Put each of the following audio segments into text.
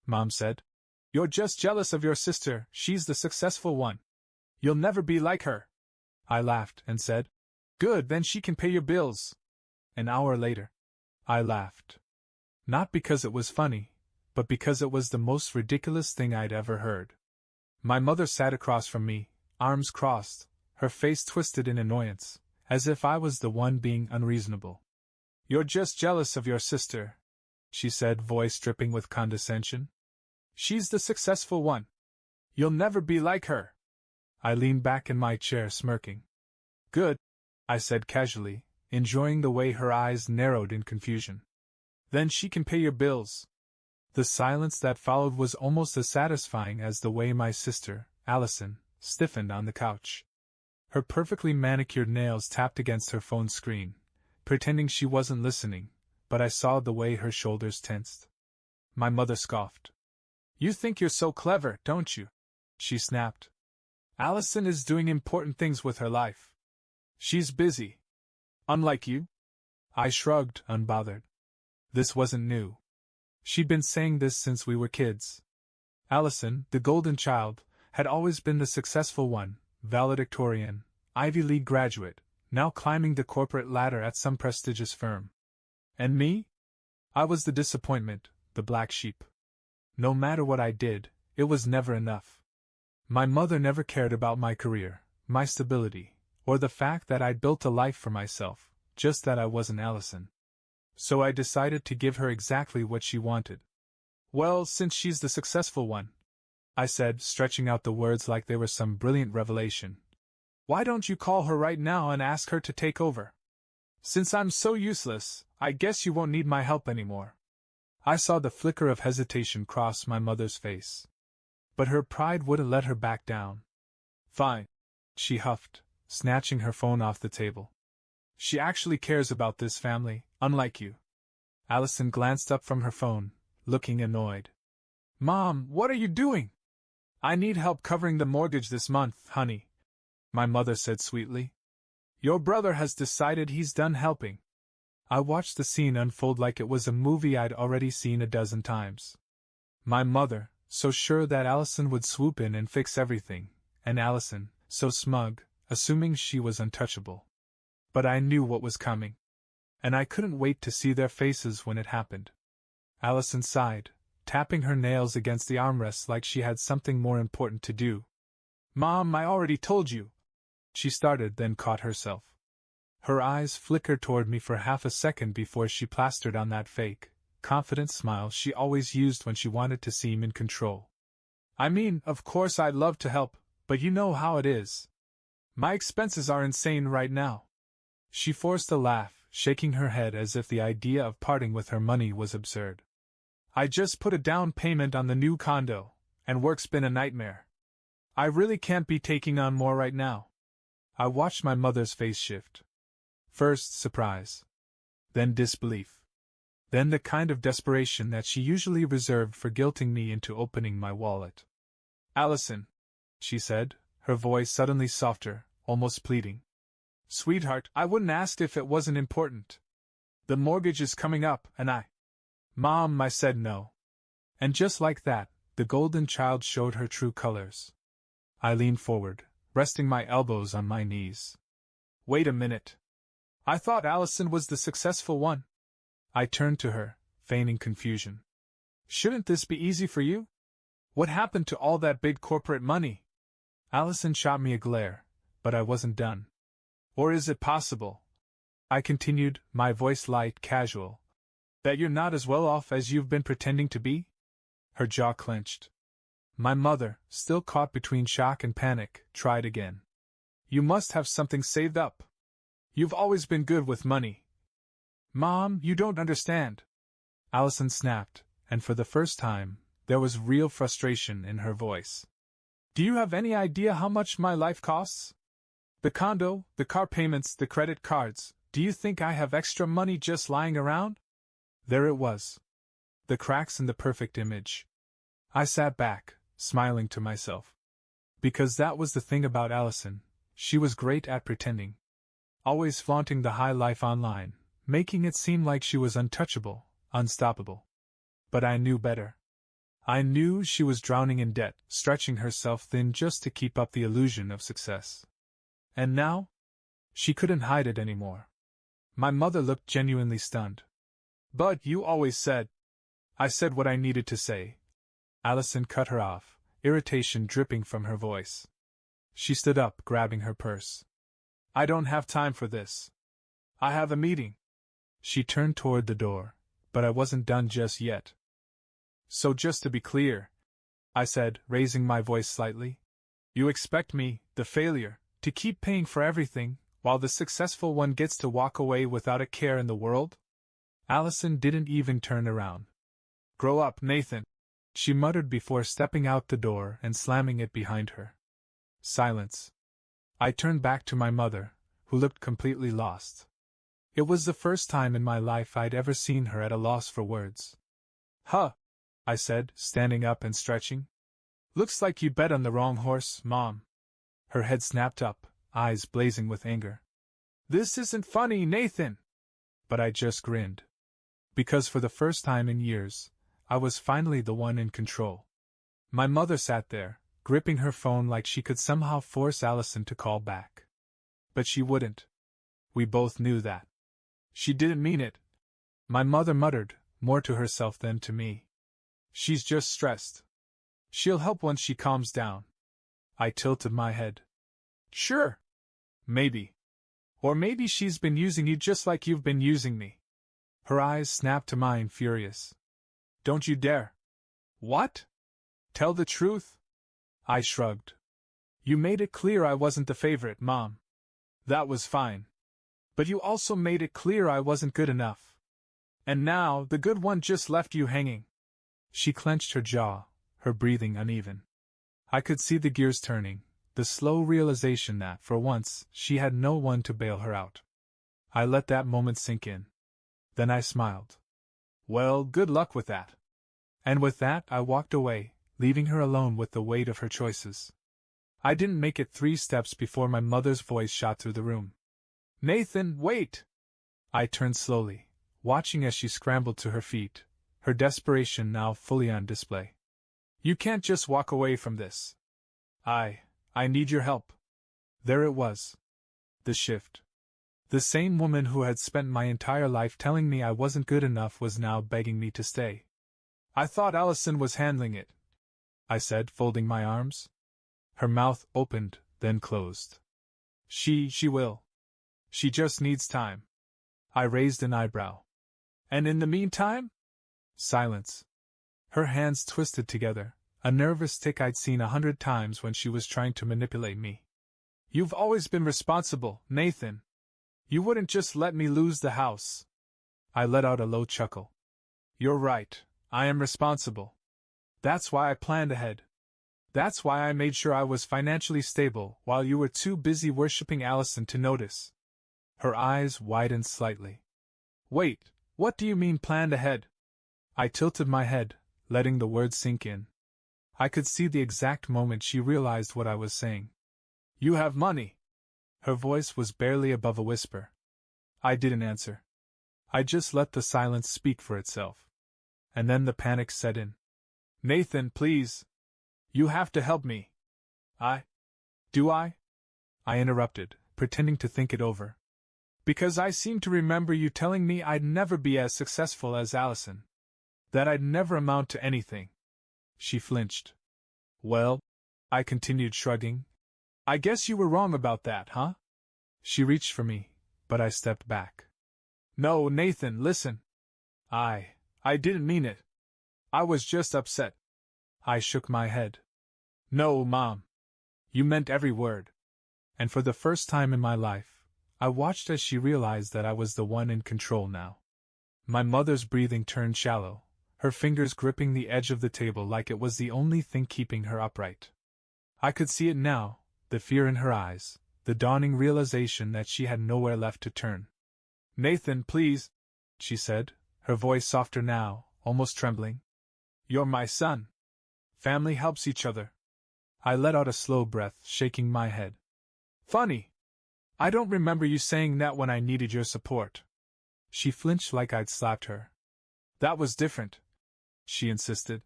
Mom said. You're just jealous of your sister, she's the successful one. You'll never be like her. I laughed and said, Good, then she can pay your bills. An hour later. I laughed. Not because it was funny, but because it was the most ridiculous thing I'd ever heard. My mother sat across from me, arms crossed, her face twisted in annoyance, as if I was the one being unreasonable. You're just jealous of your sister, she said, voice dripping with condescension. She's the successful one. You'll never be like her. I leaned back in my chair, smirking. Good, I said casually, enjoying the way her eyes narrowed in confusion. Then she can pay your bills. The silence that followed was almost as satisfying as the way my sister, Allison, stiffened on the couch. Her perfectly manicured nails tapped against her phone screen, pretending she wasn't listening, but I saw the way her shoulders tensed. My mother scoffed. You think you're so clever, don't you? She snapped. Allison is doing important things with her life. She's busy. Unlike you? I shrugged, unbothered. This wasn't new. She'd been saying this since we were kids. Allison, the golden child, had always been the successful one, valedictorian, Ivy League graduate, now climbing the corporate ladder at some prestigious firm. And me? I was the disappointment, the black sheep. No matter what I did, it was never enough. My mother never cared about my career, my stability, or the fact that I'd built a life for myself, just that I wasn't Allison. So I decided to give her exactly what she wanted. Well, since she's the successful one, I said, stretching out the words like they were some brilliant revelation. Why don't you call her right now and ask her to take over? Since I'm so useless, I guess you won't need my help anymore. I saw the flicker of hesitation cross my mother's face. But her pride wouldn't let her back down. Fine, she huffed, snatching her phone off the table. She actually cares about this family, unlike you. Allison glanced up from her phone, looking annoyed. Mom, what are you doing? I need help covering the mortgage this month, honey, my mother said sweetly. Your brother has decided he's done helping. I watched the scene unfold like it was a movie I'd already seen a dozen times. My mother, so sure that Allison would swoop in and fix everything, and Allison, so smug, assuming she was untouchable. But I knew what was coming. And I couldn't wait to see their faces when it happened. Allison sighed, tapping her nails against the armrests like she had something more important to do. Mom, I already told you. She started, then caught herself. Her eyes flickered toward me for half a second before she plastered on that fake, confident smile she always used when she wanted to seem in control. I mean, of course I'd love to help, but you know how it is. My expenses are insane right now. She forced a laugh, shaking her head as if the idea of parting with her money was absurd. I just put a down payment on the new condo, and work's been a nightmare. I really can't be taking on more right now. I watched my mother's face shift. First surprise. Then disbelief. Then the kind of desperation that she usually reserved for guilting me into opening my wallet. Allison, she said, her voice suddenly softer, almost pleading. Sweetheart, I wouldn't ask if it wasn't important. The mortgage is coming up, and Mom, I said no. And just like that, the golden child showed her true colors. I leaned forward, resting my elbows on my knees. Wait a minute. I thought Allison was the successful one. I turned to her, feigning confusion. Shouldn't this be easy for you? What happened to all that big corporate money? Allison shot me a glare, but I wasn't done. Or is it possible, I continued, my voice light, casual, that you're not as well off as you've been pretending to be? Her jaw clenched. My mother, still caught between shock and panic, tried again. You must have something saved up. You've always been good with money. Mom, you don't understand. Allison snapped, and for the first time, there was real frustration in her voice. Do you have any idea how much my life costs? The condo, the car payments, the credit cards, do you think I have extra money just lying around? There it was. The cracks in the perfect image. I sat back, smiling to myself. Because that was the thing about Allison, she was great at pretending. Always flaunting the high life online, making it seem like she was untouchable, unstoppable. But I knew better. I knew she was drowning in debt, stretching herself thin just to keep up the illusion of success. And now? She couldn't hide it anymore. My mother looked genuinely stunned. But you always said. I said what I needed to say. Allison cut her off, irritation dripping from her voice. She stood up, grabbing her purse. I don't have time for this. I have a meeting. She turned toward the door, but I wasn't done just yet. So just to be clear, I said, raising my voice slightly, you expect me, the failure, to keep paying for everything, while the successful one gets to walk away without a care in the world? Allison didn't even turn around. Grow up, Nathan, she muttered before stepping out the door and slamming it behind her. Silence. I turned back to my mother, who looked completely lost. It was the first time in my life I'd ever seen her at a loss for words. Huh, I said, standing up and stretching. Looks like you bet on the wrong horse, Mom. Her head snapped up, eyes blazing with anger. This isn't funny, Nathan! But I just grinned. Because for the first time in years, I was finally the one in control. My mother sat there, gripping her phone like she could somehow force Allison to call back. But she wouldn't. We both knew that. She didn't mean it. My mother muttered, more to herself than to me. She's just stressed. She'll help once she calms down. I tilted my head. Sure. Maybe. Or maybe she's been using you just like you've been using me. Her eyes snapped to mine, furious. Don't you dare. What? Tell the truth? I shrugged. You made it clear I wasn't the favorite, Mom. That was fine. But you also made it clear I wasn't good enough. And now, the good one just left you hanging. She clenched her jaw, her breathing uneven. I could see the gears turning, the slow realization that, for once, she had no one to bail her out. I let that moment sink in. Then I smiled. Well, good luck with that. And with that, I walked away, leaving her alone with the weight of her choices. I didn't make it 3 steps before my mother's voice shot through the room. Nathan, wait! I turned slowly, watching as she scrambled to her feet, her desperation now fully on display. You can't just walk away from this. I need your help. There it was. The shift. The same woman who had spent my entire life telling me I wasn't good enough was now begging me to stay. I thought Allison was handling it, I said, folding my arms. Her mouth opened, then closed. She will. She just needs time. I raised an eyebrow. And in the meantime? Silence. Her hands twisted together, a nervous tic I'd seen 100 times when she was trying to manipulate me. You've always been responsible, Nathan. You wouldn't just let me lose the house. I let out a low chuckle. You're right, I am responsible. That's why I planned ahead. That's why I made sure I was financially stable while you were too busy worshipping Allison to notice. Her eyes widened slightly. Wait, what do you mean planned ahead? I tilted my head, letting the words sink in. I could see the exact moment she realized what I was saying. You have money. Her voice was barely above a whisper. I didn't answer. I just let the silence speak for itself. And then the panic set in. Nathan, please. You have to help me. Do I? I interrupted, pretending to think it over. Because I seem to remember you telling me I'd never be as successful as Allison. That I'd never amount to anything. She flinched. Well, I continued, shrugging. I guess you were wrong about that, huh? She reached for me, but I stepped back. No, Nathan, listen. I didn't mean it. I was just upset. I shook my head. No, Mom. You meant every word. And for the first time in my life, I watched as she realized that I was the one in control now. My mother's breathing turned shallow, her fingers gripping the edge of the table like it was the only thing keeping her upright. I could see it now, the fear in her eyes, the dawning realization that she had nowhere left to turn. Nathan, please, she said, her voice softer now, almost trembling. You're my son. Family helps each other. I let out a slow breath, shaking my head. Funny. I don't remember you saying that when I needed your support. She flinched like I'd slapped her. That was different, she insisted.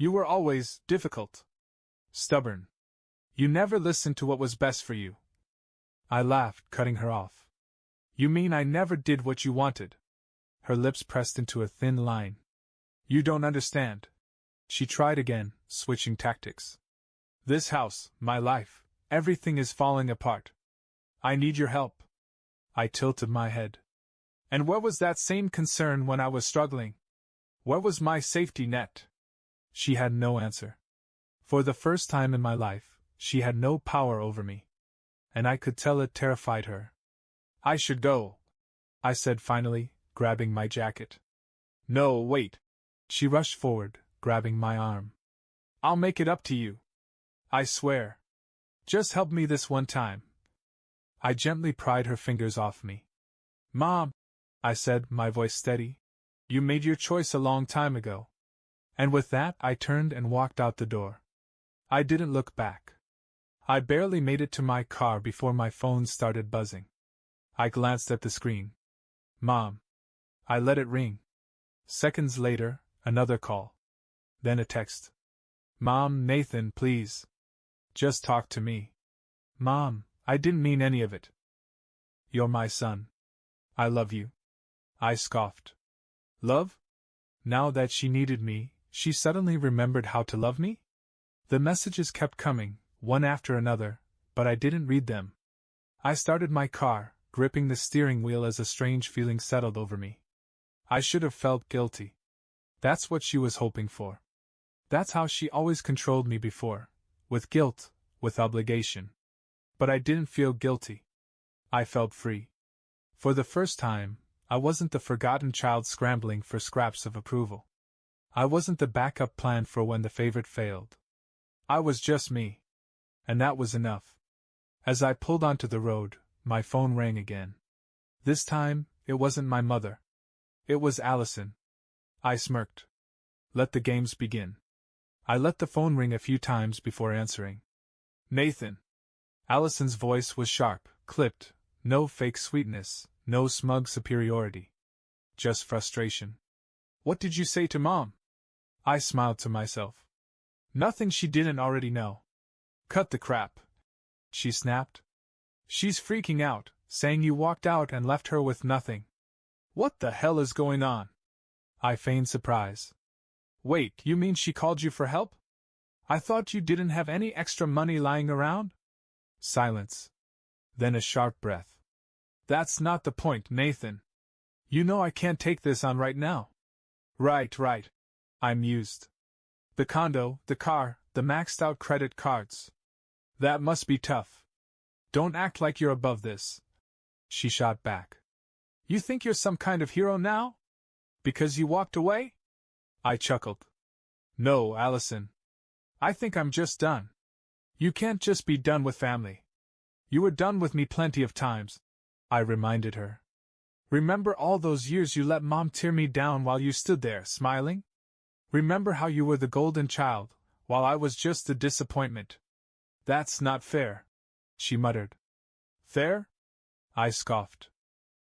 You were always difficult. Stubborn. You never listened to what was best for you. I laughed, cutting her off. You mean I never did what you wanted? Her lips pressed into a thin line. You don't understand. She tried again, switching tactics. This house, my life, everything is falling apart. I need your help. I tilted my head. And where was that same concern when I was struggling? Where was my safety net? She had no answer. For the first time in my life, she had no power over me. And I could tell it terrified her. I should go, I said finally, grabbing my jacket. No, wait. She rushed forward, grabbing my arm. I'll make it up to you. I swear. Just help me this one time. I gently pried her fingers off me. Mom, I said, my voice steady. You made your choice a long time ago. And with that, I turned and walked out the door. I didn't look back. I barely made it to my car before my phone started buzzing. I glanced at the screen. Mom. I let it ring. Seconds later, another call. Then a text. Mom, Nathan, please. Just talk to me. Mom, I didn't mean any of it. You're my son. I love you. I scoffed. Love? Now that she needed me, she suddenly remembered how to love me? The messages kept coming, one after another, but I didn't read them. I started my car, gripping the steering wheel as a strange feeling settled over me. I should have felt guilty. That's what she was hoping for. That's how she always controlled me before, with guilt, with obligation. But I didn't feel guilty. I felt free. For the first time, I wasn't the forgotten child scrambling for scraps of approval. I wasn't the backup plan for when the favorite failed. I was just me. And that was enough. As I pulled onto the road, my phone rang again. This time, it wasn't my mother. It was Allison. I smirked. Let the games begin. I let the phone ring a few times before answering. Nathan. Allison's voice was sharp, clipped, no fake sweetness, no smug superiority. Just frustration. What did you say to Mom? I smiled to myself. Nothing she didn't already know. Cut the crap. She snapped. She's freaking out, saying you walked out and left her with nothing. What the hell is going on? I feigned surprise. Wait, you mean she called you for help? I thought you didn't have any extra money lying around? Silence. Then a sharp breath. That's not the point, Nathan. You know I can't take this on right now. Right. I mused. The condo, the car, the maxed out credit cards. That must be tough. Don't act like you're above this. She shot back. You think you're some kind of hero now? Because you walked away? I chuckled. No, Allison. I think I'm just done. You can't just be done with family. You were done with me plenty of times, I reminded her. Remember all those years you let Mom tear me down while you stood there, smiling? Remember how you were the golden child, while I was just the disappointment? That's not fair, she muttered. Fair? I scoffed.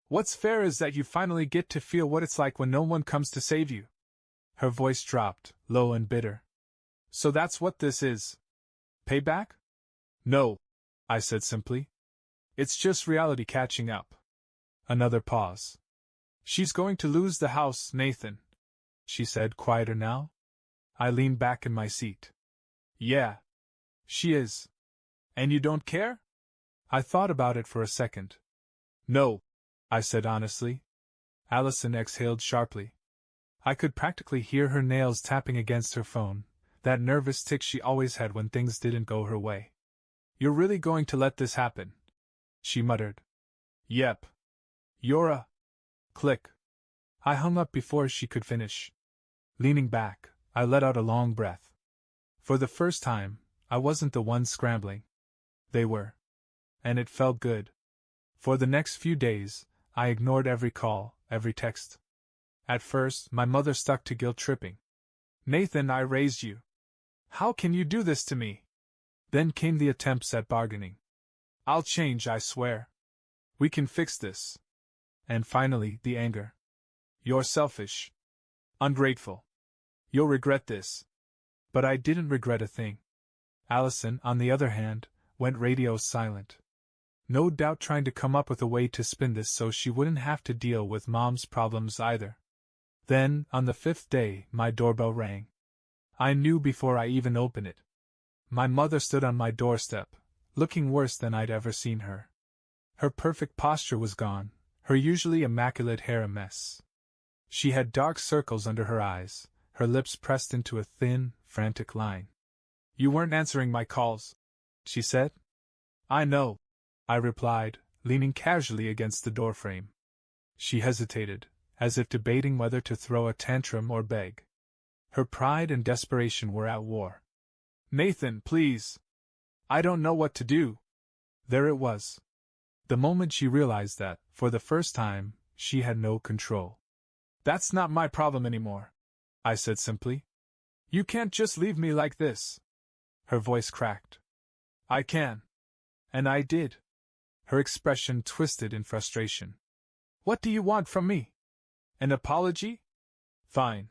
What's fair is that you finally get to feel what it's like when no one comes to save you. Her voice dropped, low and bitter. So that's what this is. Payback? No, I said simply. It's just reality catching up. Another pause. She's going to lose the house, Nathan, she said, quieter now. I leaned back in my seat. Yeah. She is. And you don't care? I thought about it for a second. No, I said honestly. Allison exhaled sharply. I could practically hear her nails tapping against her phone, that nervous tick she always had when things didn't go her way. You're really going to let this happen? She muttered. Yep. You're a... Click. I hung up before she could finish. Leaning back, I let out a long breath. For the first time, I wasn't the one scrambling. They were. And it felt good. For the next few days, I ignored every call, every text. At first, my mother stuck to guilt-tripping. Nathan, I raised you. How can you do this to me? Then came the attempts at bargaining. I'll change, I swear. We can fix this. And finally, the anger. You're selfish. Ungrateful. You'll regret this. But I didn't regret a thing. Allison, on the other hand, went radio silent. No doubt trying to come up with a way to spin this so she wouldn't have to deal with Mom's problems either. Then, on the 5th day, my doorbell rang. I knew before I even opened it. My mother stood on my doorstep, looking worse than I'd ever seen her. Her perfect posture was gone, her usually immaculate hair a mess. She had dark circles under her eyes, her lips pressed into a thin, frantic line. "You weren't answering my calls," she said. "I know," I replied, leaning casually against the doorframe. She hesitated, as if debating whether to throw a tantrum or beg. Her pride and desperation were at war. "Nathan, please. I don't know what to do." There it was. The moment she realized that, for the first time, she had no control. "That's not my problem anymore," I said simply. "You can't just leave me like this." Her voice cracked. "I can." And I did. Her expression twisted in frustration. "What do you want from me? An apology? Fine.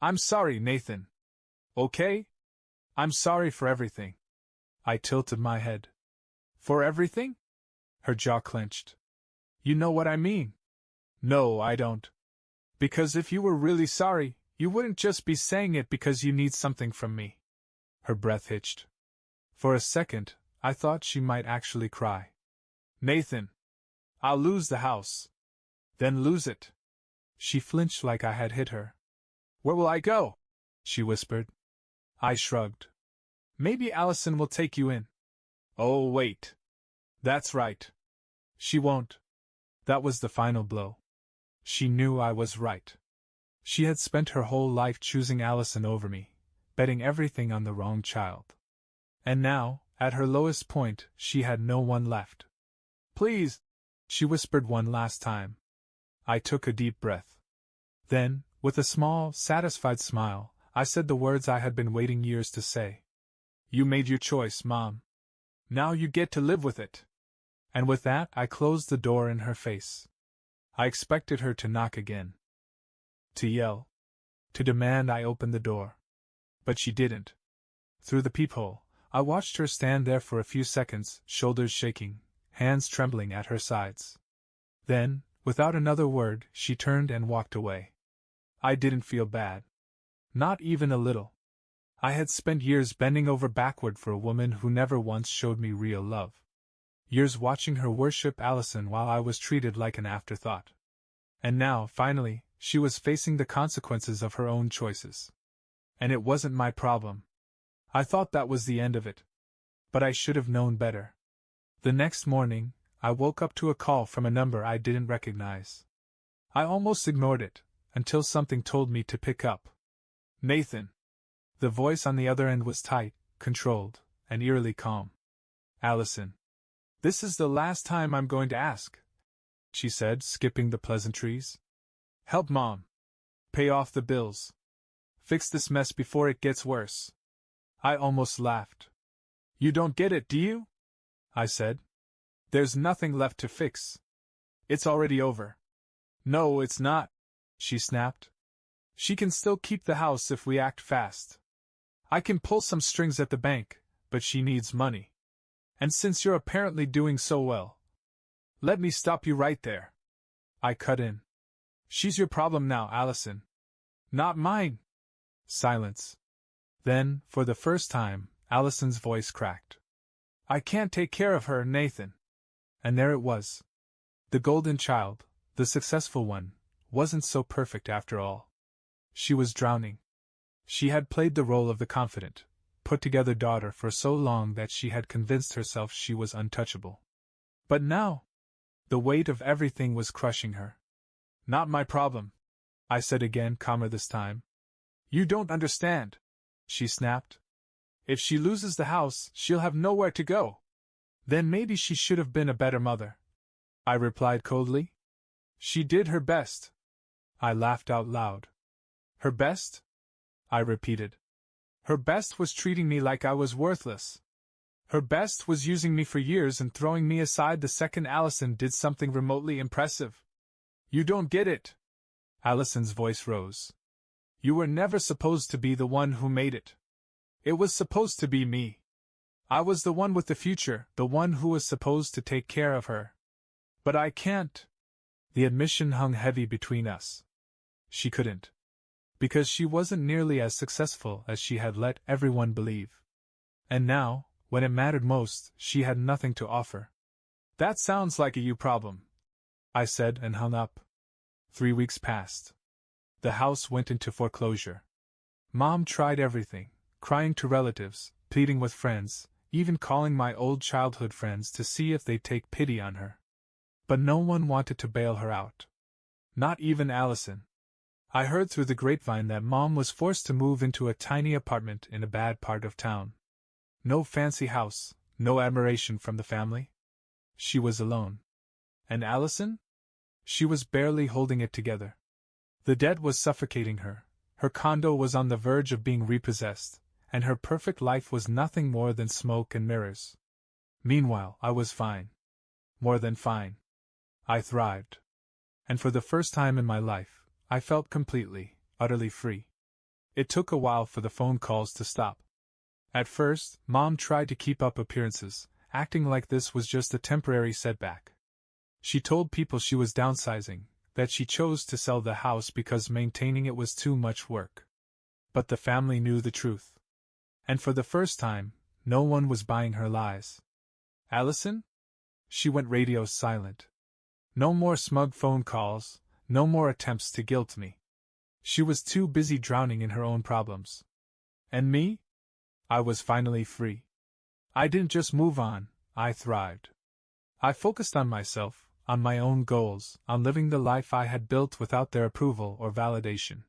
I'm sorry, Nathan. Okay? I'm sorry for everything." I tilted my head. "For everything?" Her jaw clenched. "You know what I mean." "No, I don't. Because if you were really sorry, you wouldn't just be saying it because you need something from me." Her breath hitched. For a second, I thought she might actually cry. "Nathan, I'll lose the house." "Then lose it." She flinched like I had hit her. "Where will I go?" she whispered. I shrugged. "Maybe Allison will take you in." "Oh, wait. That's right. She won't." That was the final blow. She knew I was right. She had spent her whole life choosing Allison over me, betting everything on the wrong child. And now, at her lowest point, she had no one left. "Please," she whispered one last time. I took a deep breath. Then, with a small, satisfied smile, I said the words I had been waiting years to say. "You made your choice, Mom. Now you get to live with it." And with that, I closed the door in her face. I expected her to knock again. To yell. To demand I open the door. But she didn't. Through the peephole, I watched her stand there for a few seconds, shoulders shaking, hands trembling at her sides. Then, without another word, she turned and walked away. I didn't feel bad. Not even a little. I had spent years bending over backward for a woman who never once showed me real love. Years watching her worship Allison while I was treated like an afterthought. And now, finally, she was facing the consequences of her own choices. And it wasn't my problem. I thought that was the end of it. But I should have known better. The next morning, I woke up to a call from a number I didn't recognize. I almost ignored it, until something told me to pick up. "Nathan." The voice on the other end was tight, controlled, and eerily calm. "Allison. This is the last time I'm going to ask," she said, skipping the pleasantries. "Help Mom. Pay off the bills. Fix this mess before it gets worse." I almost laughed. "You don't get it, do you?" I said. "There's nothing left to fix. It's already over." "No, it's not," she snapped. "She can still keep the house if we act fast. I can pull some strings at the bank, but she needs money. And since you're apparently doing so well, let me stop you right there." I cut in. "She's your problem now, Allison. Not mine." Silence. Then, for the first time, Allison's voice cracked. "I can't take care of her, Nathan." And there it was. The golden child, the successful one, wasn't so perfect after all. She was drowning. She had played the role of the confident, put-together daughter for so long that she had convinced herself she was untouchable. But now, the weight of everything was crushing her. "Not my problem," I said again, calmer this time. "You don't understand," she snapped. "If she loses the house, she'll have nowhere to go." "Then maybe she should have been a better mother," I replied coldly. "She did her best." I laughed out loud. "Her best?" I repeated. "Her best was treating me like I was worthless. Her best was using me for years and throwing me aside the second Allison did something remotely impressive." "You don't get it." Allison's voice rose. "You were never supposed to be the one who made it. It was supposed to be me. I was the one with the future, the one who was supposed to take care of her. But I can't. The admission hung heavy between us. She couldn't. Because she wasn't nearly as successful as she had let everyone believe. And now, when it mattered most, she had nothing to offer. That sounds like a you problem, I said and hung up. 3 weeks passed. The house went into foreclosure. Mom tried everything, crying to relatives, pleading with friends, even calling my old childhood friends to see if they'd take pity on her. But no one wanted to bail her out. Not even Allison. I heard through the grapevine that Mom was forced to move into a tiny apartment in a bad part of town. No fancy house, no admiration from the family. She was alone. And Allison? She was barely holding it together. The debt was suffocating her, her condo was on the verge of being repossessed, and her perfect life was nothing more than smoke and mirrors. Meanwhile, I was fine. More than fine. I thrived. And for the first time in my life, I felt completely, utterly free. It took a while for the phone calls to stop. At first, Mom tried to keep up appearances, acting like this was just a temporary setback. She told people she was downsizing, that she chose to sell the house because maintaining it was too much work. But the family knew the truth. And for the first time, no one was buying her lies. Allison? She went radio silent. No more smug phone calls, no more attempts to guilt me. She was too busy drowning in her own problems. And me? I was finally free. I didn't just move on, I thrived. I focused on myself, on my own goals, on living the life I had built without their approval or validation.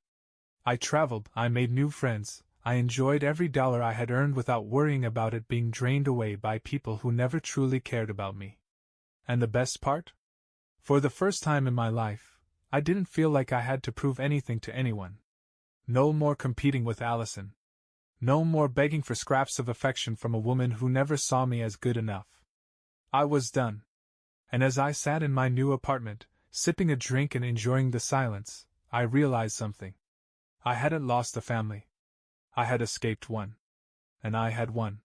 I traveled, I made new friends, I enjoyed every dollar I had earned without worrying about it being drained away by people who never truly cared about me. And the best part? For the first time in my life, I didn't feel like I had to prove anything to anyone. No more competing with Allison. No more begging for scraps of affection from a woman who never saw me as good enough. I was done. And as I sat in my new apartment, sipping a drink and enjoying the silence, I realized something. I hadn't lost a family. I had escaped one. And I had won.